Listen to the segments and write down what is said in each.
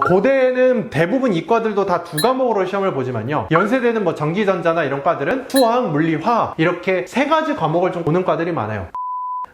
고대에는 대부분 이과들도 다 두 과목으로 시험을 보지만요, 연세대는 뭐 전기전자나 이런 과들은 수학, 물리, 화학 이렇게 세 가지 과목을 좀 보는 과들이 많아요.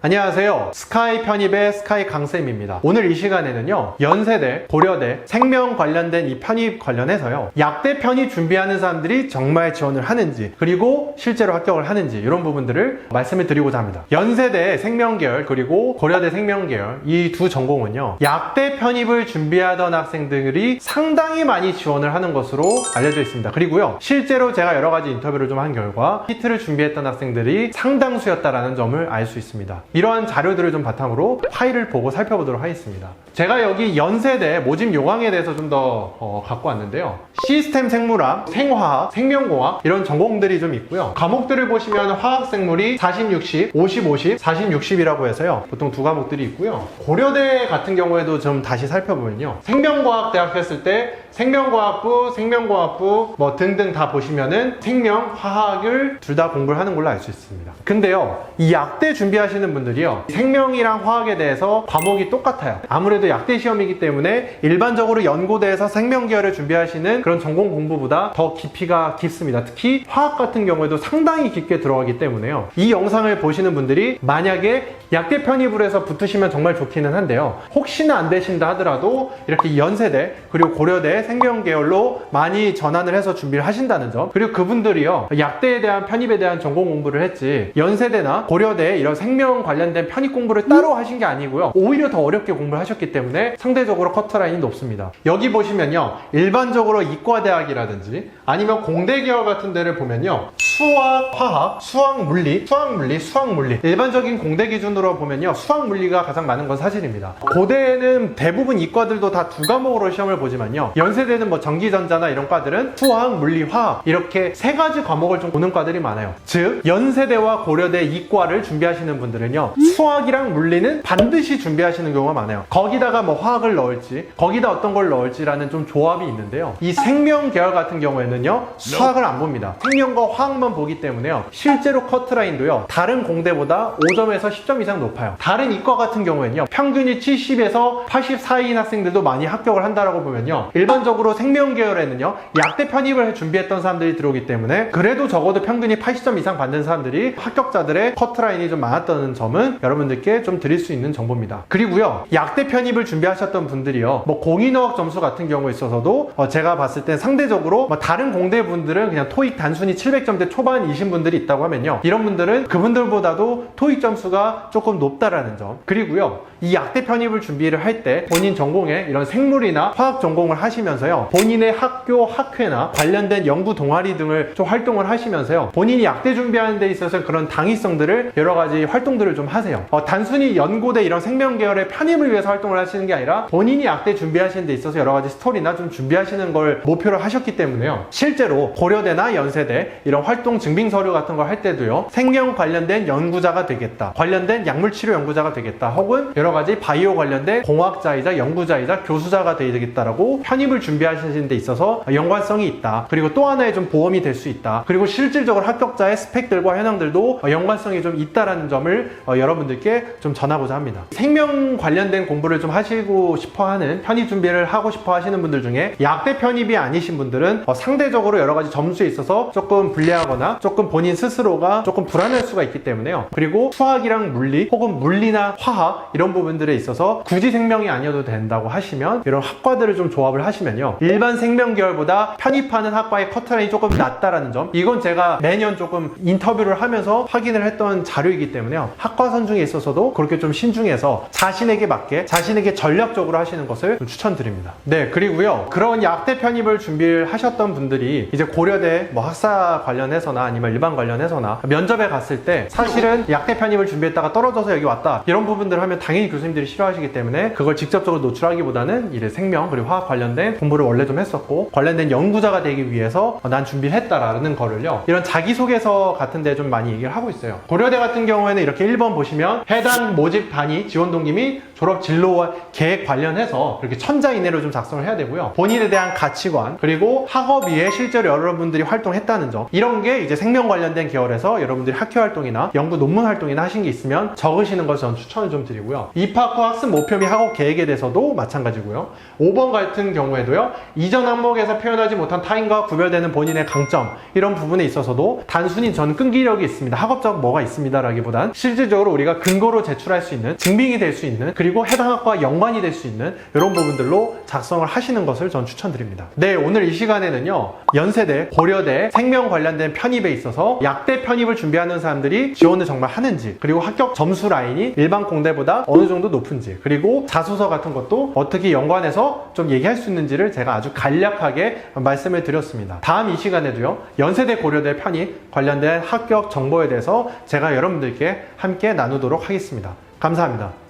안녕하세요. 스카이 편입의 스카이 강쌤입니다. 오늘 이 시간에는요, 연세대, 고려대, 생명 관련된 이 편입 관련해서요, 약대 편입 준비하는 사람들이 정말 지원을 하는지, 그리고 실제로 합격을 하는지, 이런 부분들을 말씀을 드리고자 합니다. 연세대 생명계열 그리고 고려대 생명계열 이 두 전공은요, 약대 편입을 준비하던 학생들이 상당히 많이 지원을 하는 것으로 알려져 있습니다. 그리고요, 실제로 제가 여러 가지 인터뷰를 좀 한 결과 히트를 준비했던 학생들이 상당수였다라는 점을 알 수 있습니다. 이러한 자료들을 좀 바탕으로 파일을 보고 살펴보도록 하겠습니다. 제가 여기 연세대 모집 요강에 대해서 좀 더 갖고 왔는데요, 시스템 생물학, 생화학, 생명공학 이런 전공들이 좀 있고요. 과목들을 보시면 화학생물이 40, 60, 50, 50, 40, 60이라고 해서요, 보통 두 과목들이 있고요. 고려대 같은 경우에도 좀 다시 살펴보면요, 생명과학 대학 했을 때 생명과학부, 생명공학부 뭐 등등 다 보시면은 생명, 화학을 둘 다 공부를 하는 걸로 알 수 있습니다. 근데요, 이 약대 준비하시는 분들이요, 생명이랑 화학에 대해서 과목이 똑같아요. 아무래도 약대 시험이기 때문에 일반적으로 연고대에서 생명 계열을 준비하시는 그런 전공 공부보다 더 깊이가 깊습니다. 특히 화학 같은 경우에도 상당히 깊게 들어가기 때문에요, 이 영상을 보시는 분들이 만약에 약대 편입을 해서 붙으시면 정말 좋기는 한데요, 혹시나 안 되신다 하더라도 이렇게 연세대 그리고 고려대 생명 계열로 많이 전환을 해서 준비를 하신다는 점, 그리고 그분들이요, 약대에 대한 편입에 대한 전공 공부를 했지 연세대나 고려대 이런 생명 관련된 편입 공부를 따로 하신 게 아니고요, 오히려 더 어렵게 공부를 하셨기 때문에 상대적으로 커트라인이 높습니다. 여기 보시면요, 일반적으로 이과대학이라든지 아니면 공대 계열 같은 데를 보면요, 수학, 화학, 수학, 물리, 수학, 물리, 수학, 물리, 일반적인 공대 기준으로 보면요, 수학, 물리가 가장 많은 건 사실입니다. 고대에는 대부분 이과들도 다 두 과목으로 시험을 보지만요, 연세대는 뭐 전기전자나 이런 과들은 수학, 물리, 화학 이렇게 세 가지 과목을 좀 보는 과들이 많아요. 즉 연세대와 고려대 이과를 준비하시는 분들은요, 수학이랑 물리는 반드시 준비하시는 경우가 많아요. 거기다가 뭐 화학을 넣을지, 거기다 어떤 걸 넣을지라는 좀 조합이 있는데요, 이 생명 계열 같은 경우에는요, 수학을 안 봅니다. 생명과 화학만 보기 때문에요, 실제로 커트라인도요, 다른 공대보다 5점에서 10점 이상 높아요. 다른 이과 같은 경우에는요, 평균이 70에서 84인 학생들도 많이 합격을 한다라고 보면요, 일반적으로 생명 계열에는요, 약대 편입을 준비했던 사람들이 들어오기 때문에 그래도 적어도 평균이 80점 이상 받는 사람들이 합격자들의 커트라인이 좀 많았다는 점은 여러분들께 좀 드릴 수 있는 정보입니다. 그리고요, 약대 편입을 준비하셨던 분들이요, 뭐 공인어학 점수 같은 경우에 있어서도 제가 봤을 땐 상대적으로 뭐 다른 공대 분들은 그냥 토익 단순히 700점대 초반이신 분들이 있다고 하면요, 이런 분들은 그분들보다도 토익 점수가 조금 높다라는 점, 그리고요, 이 약대 편입을 준비를 할 때 본인 전공에 이런 생물이나 화학 전공을 하시면서요, 본인의 학교, 학회나 관련된 연구 동아리 등을 좀 활동을 하시면서요, 본인이 약대 준비하는 데 있어서 그런 당위성들을 여러 가지 활동들을 좀 하세요. 단순히 연고대 이런 생명 계열의 편입을 위해서 활동을 하시는 게 아니라 본인이 약대 준비하시는 데 있어서 여러 가지 스토리나 좀 준비하시는 걸 목표로 하셨기 때문에요, 실제로 고려대나 연세대 이런 활동 증빙 서류 같은 걸 할 때도요, 생명 관련된 연구자가 되겠다, 관련된 약물치료 연구자가 되겠다, 혹은 여러 가지 바이오 관련된 공학자이자 연구자이자 교수자가 되겠다라고 편입을 준비하시는 데 있어서 연관성이 있다. 그리고 또 하나의 좀 보험이 될 수 있다. 그리고 실질적으로 합격자의 스펙들과 현황들도 연관성이 좀 있다라는 점을 여러분들께 좀 전하고자 합니다. 생명 관련된 공부를 좀 하시고 싶어하는, 편입 준비를 하고 싶어 하시는 분들 중에 약대 편입이 아니신 분들은 상대적으로 여러 가지 점수에 있어서 조금 불리하거나 조금 본인 스스로가 조금 불안할 수가 있기 때문에요. 그리고 수학이랑 물리 혹은 물리나 화학 이런 부분들에 있어서 굳이 생명이 아니어도 된다고 하시면, 이런 학과들을 좀 조합을 하시면요, 일반 생명 계열보다 편입하는 학과의 커트라인이 조금 낮다라는 점, 이건 제가 매년 조금 인터뷰를 하면서 확인을 했던 자료이기 때문에요, 학과 선중에 있어서도 그렇게 좀 신중해서 자신에게 맞게, 자신에게 전략적으로 하시는 것을 좀 추천드립니다. 네, 그리고요, 그런 약대 편입을 준비를 하셨던 분들이 이제 고려대 뭐 학사 관련해서나 아니면 일반 관련해서나 면접에 갔을 때 사실은 약대 편입을 준비했다가 떨어져서 여기 왔다, 이런 부분들을 하면 당연히 교수님들이 싫어하시기 때문에 그걸 직접적으로 노출하기보다는 이제 생명 그리고 화학 관련된 공부를 원래 좀 했었고 관련된 연구자가 되기 위해서 난 준비를 했다라는 거를요, 이런 자기소개서 같은 데 좀 많이 얘기를 하고 있어요. 고려대 같은 경우에는 이렇게 1번 보시면 해당 모집 단위, 지원 동기 및 졸업 진로와 계획 관련해서 그렇게 천자 이내로 좀 작성을 해야 되고요, 본인에 대한 가치관, 그리고 학업위에 실제로 여러분들이 활동했다는 점, 이런 게 이제 생명 관련된 계열에서 여러분들이 학회 활동이나 연구 논문 활동이나 하신 게 있으면 적으시는 것을 저는 추천을 좀 드리고요, 입학 후 학습 목표 및 학업 계획에 대해서도 마찬가지고요. 5번 같은 경우에는 시간에도요, 이전 항목에서 표현하지 못한 타인과 구별되는 본인의 강점, 이런 부분에 있어서도 단순히 저는 끈기력이 있습니다, 학업적 뭐가 있습니다 라기보단 실질적으로 우리가 근거로 제출할 수 있는, 증빙이 될 수 있는, 그리고 해당 학과와 연관이 될 수 있는 이런 부분들로 작성을 하시는 것을 전 추천드립니다. 네, 오늘 이 시간에는요, 연세대, 고려대 생명 관련된 편입에 있어서 약대 편입을 준비하는 사람들이 지원을 정말 하는지, 그리고 합격 점수 라인이 일반 공대보다 어느 정도 높은지, 그리고 자소서 같은 것도 어떻게 연관해서 좀 얘기할 수 있는지를 제가 아주 간략하게 말씀을 드렸습니다. 다음 이 시간에도요, 연세대, 고려대 편입 관련된 합격 정보에 대해서 제가 여러분들께 함께 나누도록 하겠습니다. 감사합니다.